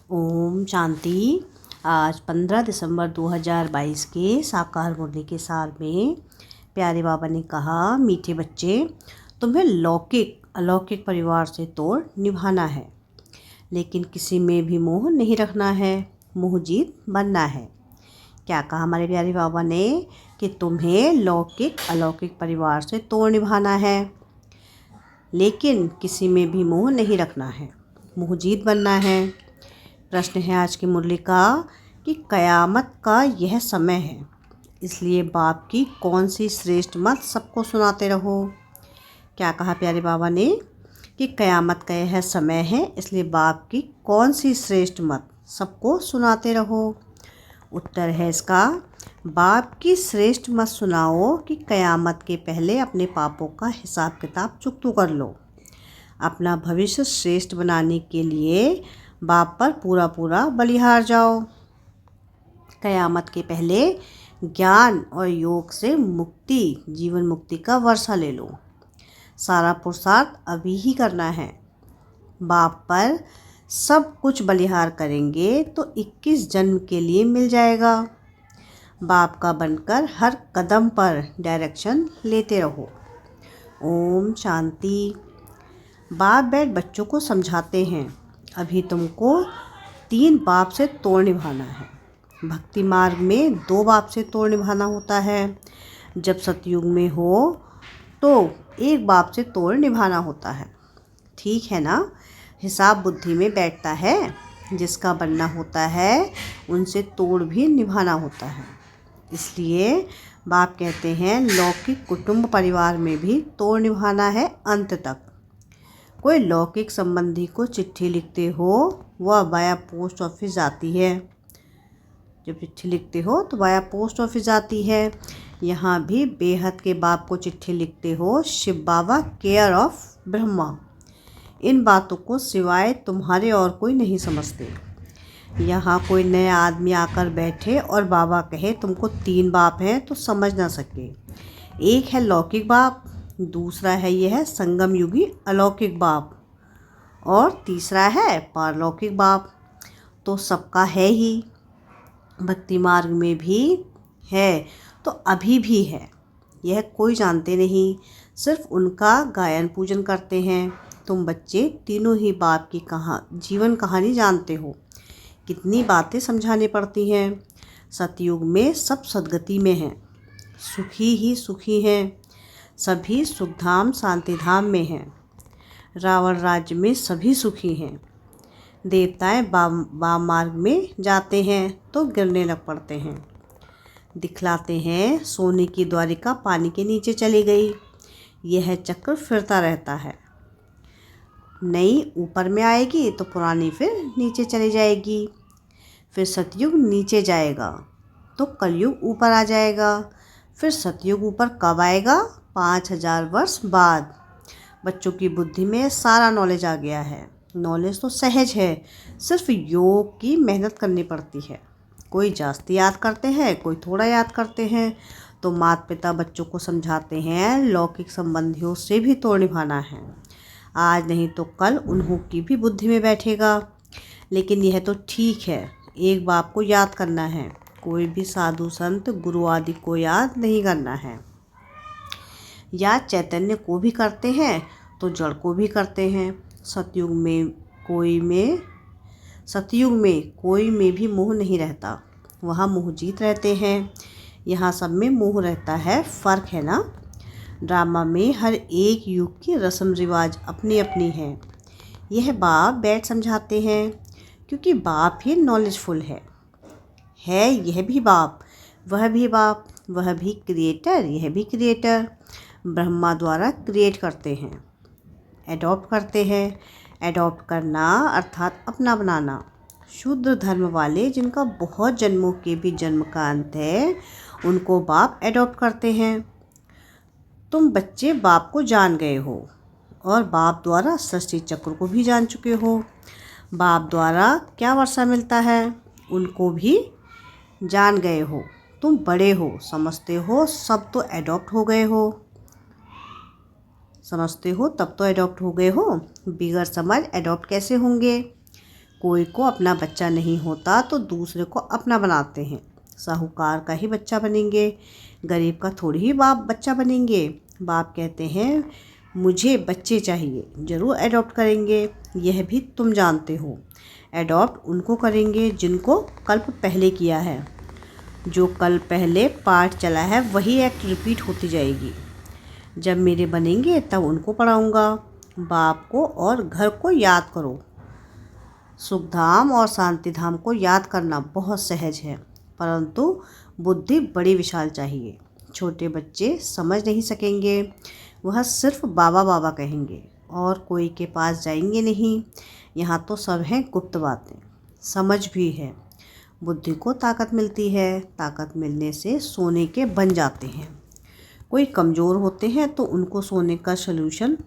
ओम शांति। आज 15 दिसंबर 2022 के साकार मुरली के साल में प्यारे बाबा ने कहा, मीठे बच्चे, तुम्हें लौकिक अलौकिक परिवार से तोड़ निभाना है, लेकिन किसी में भी मोह नहीं रखना है, मोह जीत बनना है। क्या कहा हमारे प्यारे बाबा ने कि तुम्हें लौकिक अलौकिक परिवार से तोड़ निभाना है, लेकिन किसी में भी मोह नहीं रखना है, मोह जीत बनना है। प्रश्न है आज की मुरली का कि कयामत का यह समय है, इसलिए बाप की कौन सी श्रेष्ठ मत सबको सुनाते रहो। क्या कहा प्यारे बाबा ने कि कयामत का यह समय है, इसलिए बाप की कौन सी श्रेष्ठ मत सबको सुनाते रहो। उत्तर है इसका, बाप की श्रेष्ठ मत सुनाओ कि कयामत के पहले अपने पापों का हिसाब किताब चुकता कर लो। अपना भविष्य श्रेष्ठ बनाने के लिए बाप पर पूरा बलिहार जाओ। कयामत के पहले ज्ञान और योग से मुक्ति, जीवन मुक्ति का वर्षा ले लो। सारा पुरुषार्थ अभी ही करना है। बाप पर सब कुछ बलिहार करेंगे तो 21 जन्म के लिए मिल जाएगा। बाप का बनकर हर कदम पर डायरेक्शन लेते रहो। ओम शांति। बाप बैठ बच्चों को समझाते हैं, अभी तुमको 3 बाप से तोड़ निभाना है। भक्ति मार्ग में 2 बाप से तोड़ निभाना होता है। जब सतयुग में हो तो 1 बाप से तोड़ निभाना होता है। ठीक है ना? हिसाब बुद्धि में बैठता है। जिसका बनना होता है उनसे तोड़ भी निभाना होता है। इसलिए बाप कहते हैं, लौकिक कुटुंब परिवार में भी तोड़ निभाना है अंत तक। कोई लौकिक संबंधी को चिट्ठी लिखते हो, वह वाया पोस्ट ऑफिस जाती है। जब चिट्ठी लिखते हो तो वाया पोस्ट ऑफिस जाती है। यहाँ भी बेहद के बाप को चिट्ठी लिखते हो, शिव बाबा केयर ऑफ ब्रह्मा। इन बातों को सिवाय तुम्हारे और कोई नहीं समझते। यहाँ कोई नया आदमी आकर बैठे और बाबा कहे तुमको 3 बाप हैं तो समझ ना सके। एक है लौकिक बाप, दूसरा है यह संगम युगी अलौकिक बाप, और तीसरा है पारलौकिक बाप। तो सबका है ही। भक्ति मार्ग में भी है तो अभी भी है, यह कोई जानते नहीं, सिर्फ उनका गायन पूजन करते हैं। तुम बच्चे तीनों ही बाप की जीवन कहानी जानते हो। कितनी बातें समझानी पड़ती हैं। सतयुग में सब सदगति में हैं, सुखी ही सुखी हैं। सभी सुखधाम शांतिधाम में हैं। रावण राज्य में सभी सुखी हैं। देवताएं वाम मार्ग में जाते हैं तो गिरने लग पड़ते हैं। दिखलाते हैं सोने की द्वारिका पानी के नीचे चली गई। यह चक्र फिरता रहता है। नई ऊपर में आएगी तो पुरानी फिर नीचे चली जाएगी। फिर सतयुग नीचे जाएगा तो कलयुग ऊपर आ जाएगा। फिर सतयुग ऊपर कब आएगा? 5000 वर्ष बाद। बच्चों की बुद्धि में सारा नॉलेज आ गया है। नॉलेज तो सहज है, सिर्फ योग की मेहनत करनी पड़ती है। कोई जास्ती याद करते हैं, कोई थोड़ा याद करते हैं। तो माता पिता बच्चों को समझाते हैं, लौकिक संबंधियों से भी तोड़ निभाना है। आज नहीं तो कल उन्हों की भी बुद्धि में बैठेगा। लेकिन यह तो ठीक है, एक बाप को याद करना है। कोई भी साधु संत गुरु आदि को याद नहीं करना है। याद चैतन्य को भी करते हैं तो जड़ को भी करते हैं। सतयुग में कोई में भी मोह नहीं रहता, वहाँ मोह जीत रहते हैं। यहाँ सब में मोह रहता है, फ़र्क है ना? ड्रामा में हर एक युग की रस्म रिवाज अपनी अपनी है। यह बाप बैठ समझाते हैं, क्योंकि बाप ही नॉलेजफुल है। यह भी बाप, वह भी बाप, वह भी क्रिएटर, यह भी क्रिएटर। ब्रह्मा द्वारा क्रिएट करते हैं, एडॉप्ट करते हैं। एडॉप्ट करना अर्थात अपना बनाना। शूद्र धर्म वाले, जिनका बहुत जन्मों के भी जन्म का अंत है, उनको बाप एडॉप्ट करते हैं। तुम बच्चे बाप को जान गए हो और बाप द्वारा सृष्टि चक्र को भी जान चुके हो। बाप द्वारा क्या वर्षा मिलता है उनको भी जान गए हो। तुम बड़े हो, समझते हो, सब तो एडॉप्ट हो गए हो। समझते हो तब तो एडॉप्ट हो गए हो, बिगड़ समझ एडॉप्ट कैसे होंगे? कोई को अपना बच्चा नहीं होता तो दूसरे को अपना बनाते हैं। साहूकार का ही बच्चा बनेंगे, गरीब का थोड़ी ही बाप बच्चा बनेंगे। बाप कहते हैं मुझे बच्चे चाहिए, ज़रूर एडॉप्ट करेंगे, यह भी तुम जानते हो। एडॉप्ट उनको करेंगे जिनको कल्प पहले किया है। जो कल पहले पाठ चला है वही एक्ट रिपीट होती जाएगी। जब मेरे बनेंगे तब उनको पढ़ाऊँगा। बाप को और घर को याद करो। सुखधाम और शांतिधाम को याद करना बहुत सहज है, परंतु बुद्धि बड़ी विशाल चाहिए। छोटे बच्चे समझ नहीं सकेंगे, वह सिर्फ बाबा बाबा कहेंगे और कोई के पास जाएंगे नहीं। यहाँ तो सब हैं गुप्त बातें, समझ भी है। बुद्धि को ताकत मिलती है, ताकत मिलने से सोने के बन जाते हैं। कोई कमज़ोर होते हैं तो उनको सोने का सॉल्यूशन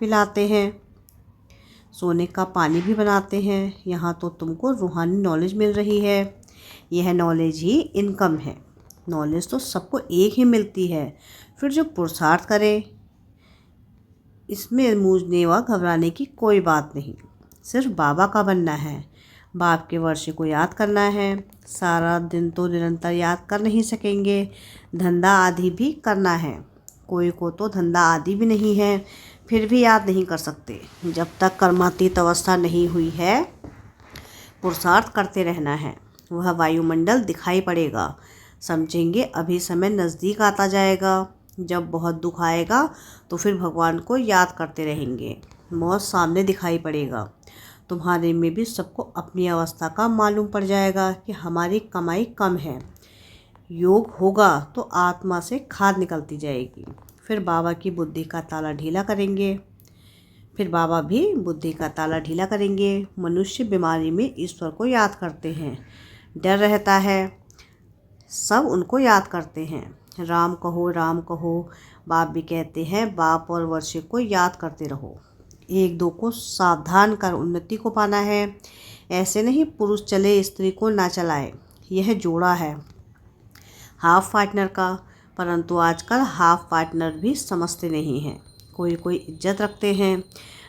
पिलाते हैं, सोने का पानी भी बनाते हैं। यहाँ तो तुमको रूहानी नॉलेज मिल रही है। यह नॉलेज ही इनकम है। नॉलेज तो सबको एक ही मिलती है, फिर जो पुरुषार्थ करे, इसमें मूझने व घबराने की कोई बात नहीं। सिर्फ बाबा का बनना है, बाप के वर्षे को याद करना है। सारा दिन तो निरंतर याद कर नहीं सकेंगे, धंधा आदि भी करना है। कोई को तो धंधा आदि भी नहीं है, फिर भी याद नहीं कर सकते। जब तक कर्मातीत अवस्था नहीं हुई है, पुरुषार्थ करते रहना है। वह वायुमंडल दिखाई पड़ेगा, समझेंगे अभी समय नज़दीक आता जाएगा। जब बहुत दुख आएगा तो फिर भगवान को याद करते रहेंगे। मौत सामने दिखाई पड़ेगा, तुम्हारे में भी सबको अपनी अवस्था का मालूम पड़ जाएगा कि हमारी कमाई कम है। योग होगा तो आत्मा से खाद निकलती जाएगी। फिर बाबा की बुद्धि का ताला ढीला करेंगे, फिर बाबा भी बुद्धि का ताला ढीला करेंगे। मनुष्य बीमारी में ईश्वर को याद करते हैं, डर रहता है, सब उनको याद करते हैं। राम कहो राम कहो। बाप भी कहते हैं बाप और वर्षे को याद करते रहो। एक दो को सावधान कर उन्नति को पाना है। ऐसे नहीं पुरुष चले स्त्री को ना चलाए, यह जोड़ा है हाफ पार्टनर का। परंतु आजकल हाफ पार्टनर भी समझते नहीं हैं। कोई कोई इज्जत रखते हैं,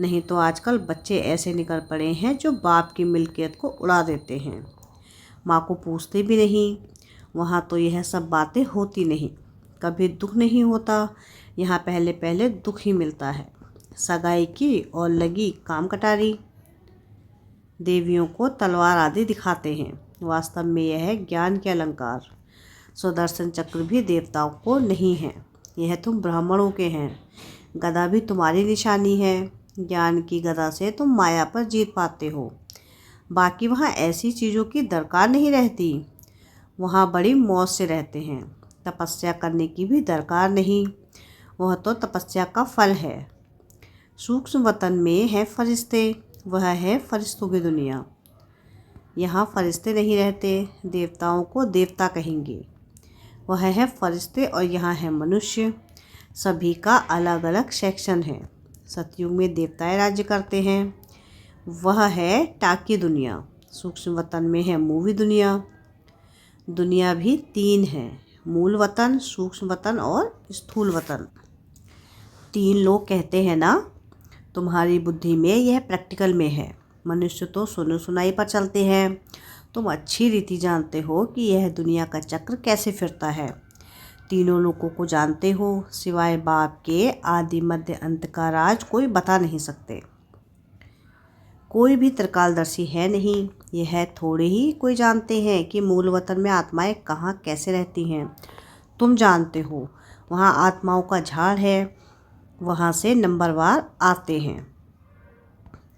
नहीं तो आजकल बच्चे ऐसे निकल पड़े हैं जो बाप की मिल्कियत को उड़ा देते हैं। माँ को पूछते भी नहीं। वहाँ तो यह सब बातें होती नहीं, कभी दुख नहीं होता। यहाँ पहले पहले दुख ही मिलता है। सगाई की और लगी काम कटारी। देवियों को तलवार आदि दिखाते हैं, वास्तव में यह है ज्ञान के अलंकार। सुदर्शन चक्र भी देवताओं को नहीं है, यह तुम ब्राह्मणों के हैं। गदा भी तुम्हारी निशानी है, ज्ञान की गदा से तुम माया पर जीत पाते हो। बाकी वहाँ ऐसी चीज़ों की दरकार नहीं रहती, वहाँ बड़ी मौज से रहते हैं। तपस्या करने की भी दरकार नहीं, वह तो तपस्या का फल है। सूक्ष्म वतन में है फरिश्ते, वह है फरिश्तों की दुनिया। यहाँ फरिश्ते नहीं रहते, देवताओं को देवता कहेंगे। वह है फरिश्ते और यहाँ है मनुष्य। सभी का अलग अलग सेक्शन है। सतयुग में देवताएं राज्य करते हैं, वह है टाकी दुनिया। सूक्ष्म वतन में है मूवी दुनिया। दुनिया भी तीन है, मूल वतन, सूक्ष्म वतन और स्थूल वतन। तीन लोग कहते हैं ना, तुम्हारी बुद्धि में यह प्रैक्टिकल में है। मनुष्य तो सुनो सुनाई पर चलते हैं। तुम अच्छी रीति जानते हो कि यह दुनिया का चक्र कैसे फिरता है। तीनों लोगों को जानते हो, सिवाय बाप के आदि मध्य अंत का राज कोई बता नहीं सकते। कोई भी त्रिकालदर्शी है नहीं। यह थोड़े ही कोई जानते हैं कि मूल वतन में आत्माएं कहाँ कैसे रहती हैं। तुम जानते हो, वहाँ आत्माओं का झाड़ है, वहाँ से नंबरवार आते हैं।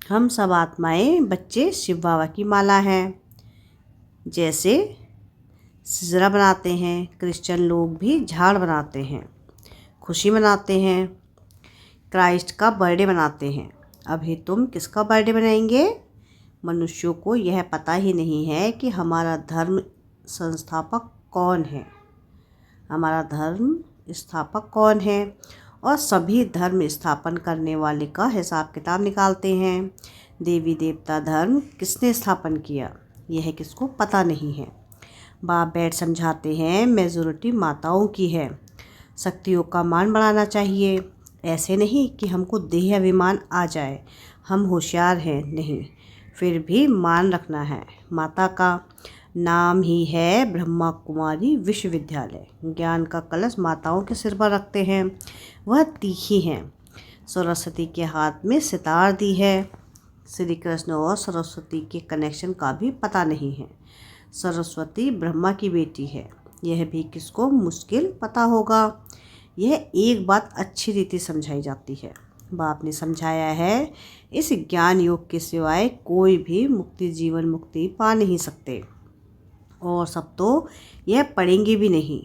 हम सब आत्माएं बच्चे शिव बाबा की माला हैं। जैसे सिजरा बनाते हैं, क्रिश्चियन लोग भी झाड़ बनाते हैं, खुशी मनाते हैं, क्राइस्ट का बर्थडे मनाते हैं। अभी तुम किसका बर्थडे मनाएंगे? मनुष्यों को यह पता ही नहीं है कि हमारा धर्म संस्थापक कौन है, हमारा धर्म स्थापक कौन है। और सभी धर्म स्थापन करने वाले का हिसाब किताब निकालते हैं। देवी देवता धर्म किसने स्थापन किया, यह किसको पता नहीं है। बाप बैठ समझाते हैं मेजॉरिटी माताओं की है। शक्तियों का मान बढ़ाना चाहिए। ऐसे नहीं कि हमको देह अभिमान आ जाए, हम होशियार हैं, नहीं। फिर भी मान रखना है। माता का नाम ही है ब्रह्मा कुमारी विश्वविद्यालय। ज्ञान का कलश माताओं के सिर पर रखते हैं। वह तीखी हैं। सरस्वती के हाथ में सितार दी है। श्री कृष्ण और सरस्वती के कनेक्शन का भी पता नहीं है। सरस्वती ब्रह्मा की बेटी है, यह भी किसको मुश्किल पता होगा। यह एक बात अच्छी रीति समझाई जाती है। बाप ने समझाया है, इस ज्ञान योग के सिवाय कोई भी मुक्ति जीवन मुक्ति पा नहीं सकते, और सब तो यह पढ़ेंगे भी नहीं।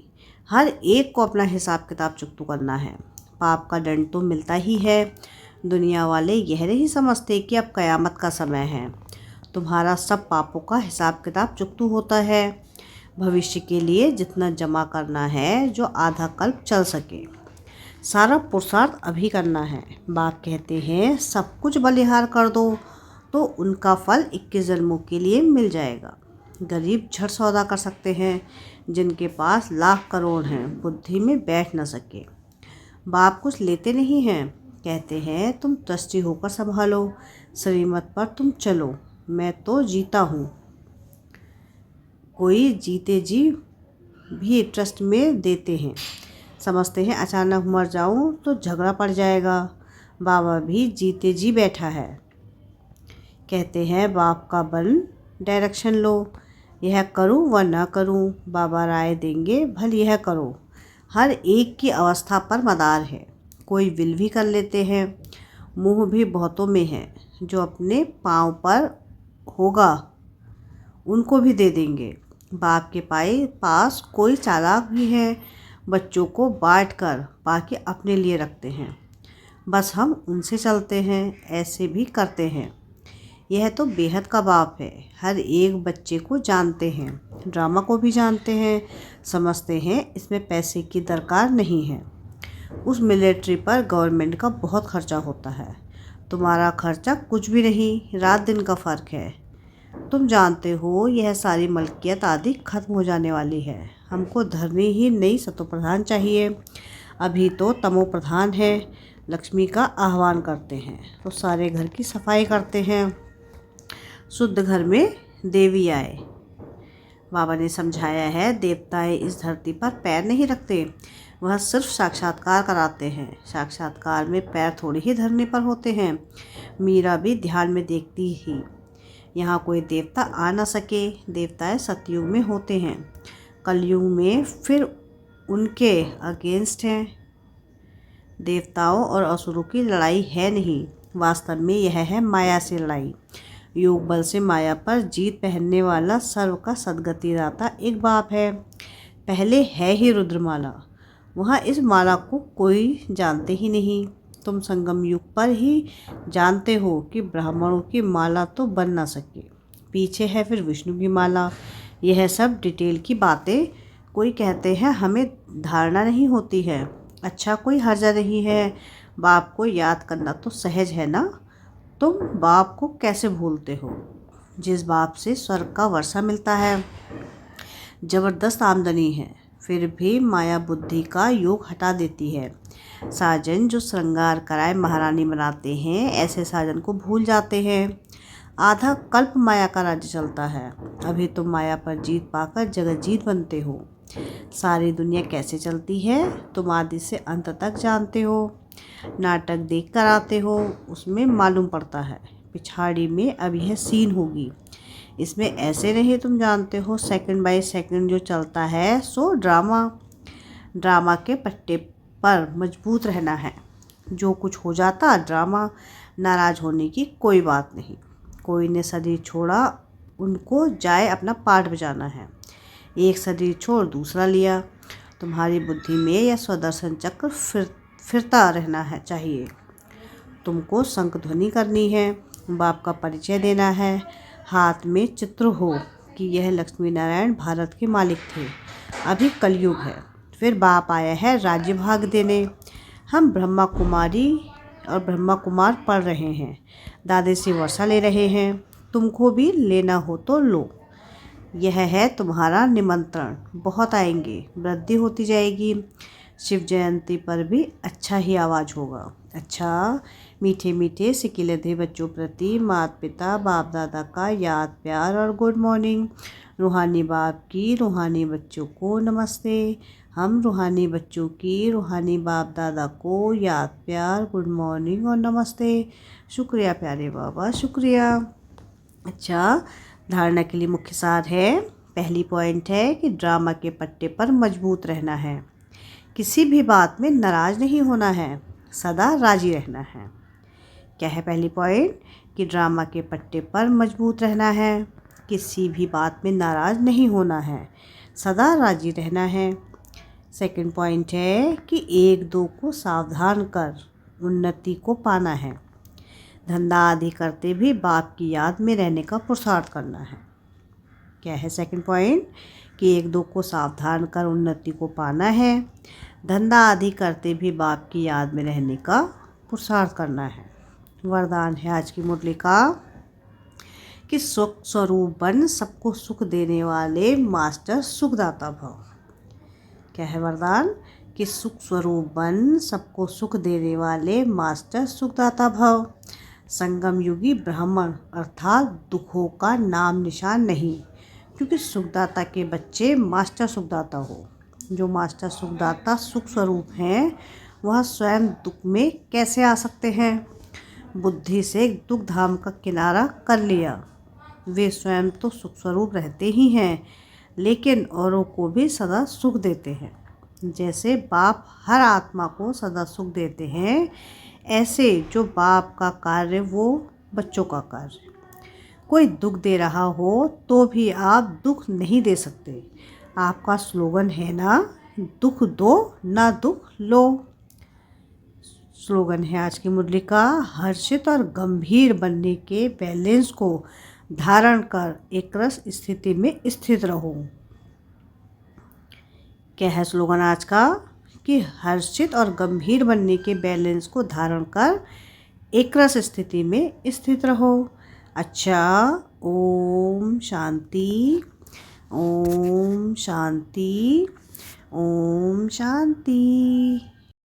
हर एक को अपना हिसाब किताब चुकता करना है। पाप का दंड तो मिलता ही है। दुनिया वाले यह नहीं समझते कि अब कयामत का समय है। तुम्हारा सब पापों का हिसाब किताब चुकता होता है। भविष्य के लिए जितना जमा करना है, जो आधा कल्प चल सके, सारा पुरुषार्थ अभी करना है। बाप कहते हैं सब कुछ बलिहार कर दो तो उनका फल 21 जन्मों के लिए मिल जाएगा। गरीब झट सौदा कर सकते हैं, जिनके पास लाख करोड़ हैं बुद्धि में बैठ न सके। बाप कुछ लेते नहीं हैं, कहते हैं तुम ट्रस्टी होकर संभालो, श्रीमत पर तुम चलो, मैं तो जीता हूँ। कोई जीते जी भी ट्रस्ट में देते हैं, समझते हैं अचानक मर जाऊं तो झगड़ा पड़ जाएगा। बाबा भी जीते जी बैठा है, कहते हैं बाप का बन डायरेक्शन लो, यह करूं व ना करूं, बाबा राय देंगे भल यह करो। हर एक की अवस्था पर मदार है। कोई विल भी कर लेते हैं। मुँह भी बहुतों में है, जो अपने पाँव पर होगा उनको भी दे देंगे। बाप के पास कोई चालाक भी है, बच्चों को बांट कर बाकी अपने लिए रखते हैं। बस हम उनसे चलते हैं, ऐसे भी करते हैं। यह तो बेहद का बाप है। हर एक बच्चे को जानते हैं, ड्रामा को भी जानते हैं, समझते हैं इसमें पैसे की दरकार नहीं है। उस मिलिट्री पर गवर्नमेंट का बहुत खर्चा होता है। तुम्हारा खर्चा कुछ भी नहीं, रात दिन का फ़र्क है। तुम जानते हो यह सारी मलकियत आदि खत्म हो जाने वाली है। हमको धरनी ही नई सतो प्रधान चाहिए। अभी तो तमो प्रधान है। लक्ष्मी का आह्वान करते हैं तो सारे घर की सफाई करते हैं। शुद्ध घर में देवी आए। बाबा ने समझाया है, देवताएं इस धरती पर पैर नहीं रखते, वह सिर्फ साक्षात्कार कराते हैं। साक्षात्कार में पैर थोड़ी ही धरने पर होते हैं। मीरा भी ध्यान में देखती ही, यहाँ कोई देवता आ न सके। देवताएं सतयुग में होते हैं, कलयुग में फिर उनके अगेंस्ट हैं। देवताओं और असुरों की लड़ाई है नहीं, वास्तव में यह है माया से लड़ाई। योग बल से माया पर जीत पहनने वाला सर्व का सद्गति दाता एक बाप है। पहले है ही रुद्रमाला, वहाँ इस माला को कोई जानते ही नहीं। तुम संगम युग पर ही जानते हो कि ब्राह्मणों की माला तो बन ना सके, पीछे है फिर विष्णु की माला। यह सब डिटेल की बातें। कोई कहते हैं हमें धारणा नहीं होती है। अच्छा, कोई हर्जा नहीं है। बाप को याद करना तो सहज है ना। तुम बाप को कैसे भूलते हो, जिस बाप से स्वर्ग का वर्षा मिलता है। ज़बरदस्त आमदनी है, फिर भी माया बुद्धि का योग हटा देती है। साजन जो श्रृंगार कराए महारानी बनाते हैं, ऐसे साजन को भूल जाते हैं। आधा कल्प माया का राज्य चलता है। अभी तुम माया पर जीत पाकर जगजीत बनते हो। सारी दुनिया कैसे चलती है तुम आदि से अंत तक जानते हो। नाटक देख कर आते हो, उसमें मालूम पड़ता है पिछाड़ी में अब यह सीन होगी। इसमें ऐसे नहीं, तुम जानते हो सेकंड बाय सेकंड जो चलता है सो ड्रामा के पट्टे पर मजबूत रहना है। जो कुछ हो जाता ड्रामा, नाराज होने की कोई बात नहीं। कोई ने शरीर छोड़ा, उनको जाए अपना पाठ बजाना है। एक शरीर छोड़ दूसरा लिया। तुम्हारी बुद्धि में यह स्वदर्शन चक्र फिरता रहना है चाहिए। तुमको शंख ध्वनि करनी है, बाप का परिचय देना है। हाथ में चित्र हो कि यह लक्ष्मी नारायण भारत के मालिक थे। अभी कलयुग है, फिर बाप आया है राज्य भाग देने। हम ब्रह्मा कुमारी और ब्रह्मा कुमार पढ़ रहे हैं, दादे से वर्षा ले रहे हैं। तुमको भी लेना हो तो लो, यह है तुम्हारा निमंत्रण। बहुत आएंगे, वृद्धि होती जाएगी। शिव जयंती पर भी अच्छा ही आवाज़ होगा। अच्छा, मीठे मीठे सिकिलधे बच्चों प्रति माता पिता बाप दादा का याद प्यार और गुड मॉर्निंग। रूहानी बाप की रूहानी बच्चों को नमस्ते। हम रूहानी बच्चों की रूहानी बाप दादा को याद प्यार गुड मॉर्निंग और नमस्ते। शुक्रिया प्यारे बाबा, शुक्रिया। अच्छा, धारणा के लिए मुख्य सार है। पहली पॉइंट है कि ड्रामा के पट्टे पर मजबूत रहना है। किसी भी बात में नाराज़ नहीं होना है, सदा राजी रहना है। क्या है पहली पॉइंट? कि ड्रामा के पट्टे पर मजबूत रहना है, किसी भी बात में नाराज़ नहीं होना है, सदा राजी रहना है। सेकंड पॉइंट है कि एक दो को सावधान कर उन्नति को पाना है। धंधा आदि करते भी बाप की याद में रहने का पुरुषार्थ करना है। क्या है सेकंड पॉइंट? कि एक दो को सावधान कर उन्नति को पाना है, धंधा आदि करते भी बाप की याद में रहने का पुरुषार्थ करना है। वरदान है आज की मुरली का कि सुख स्वरूप बन सबको सुख देने वाले मास्टर सुखदाता भव। क्या है वरदान? कि सुख स्वरूप बन सबको सुख देने वाले मास्टर सुखदाता भव। संगम युगी ब्राह्मण अर्थात दुखों का नाम निशान नहीं, क्योंकि सुखदाता के बच्चे मास्टर सुखदाता हो। जो मास्टर सुखदाता सुख स्वरूप हैं वह स्वयं दुख में कैसे आ सकते हैं? बुद्धि से दुख धाम का किनारा कर लिया। वे स्वयं तो सुख स्वरूप रहते ही हैं, लेकिन औरों को भी सदा सुख देते हैं। जैसे बाप हर आत्मा को सदा सुख देते हैं, ऐसे जो बाप का कार्य वो बच्चों का कार्य। कोई दुख दे रहा हो तो भी आप दुख नहीं दे सकते। आपका स्लोगन है ना, दुख दो ना दुख लो। स्लोगन है आज की मुरली का, हर्षित और गंभीर बनने के बैलेंस को धारण कर एकरस स्थिति में स्थित रहो। क्या है स्लोगन आज का? कि हर्षित और गंभीर बनने के बैलेंस को धारण कर एकरस स्थिति में स्थित रहो। अच्छा, ओम शांति, ओम शांति, ओम शांति।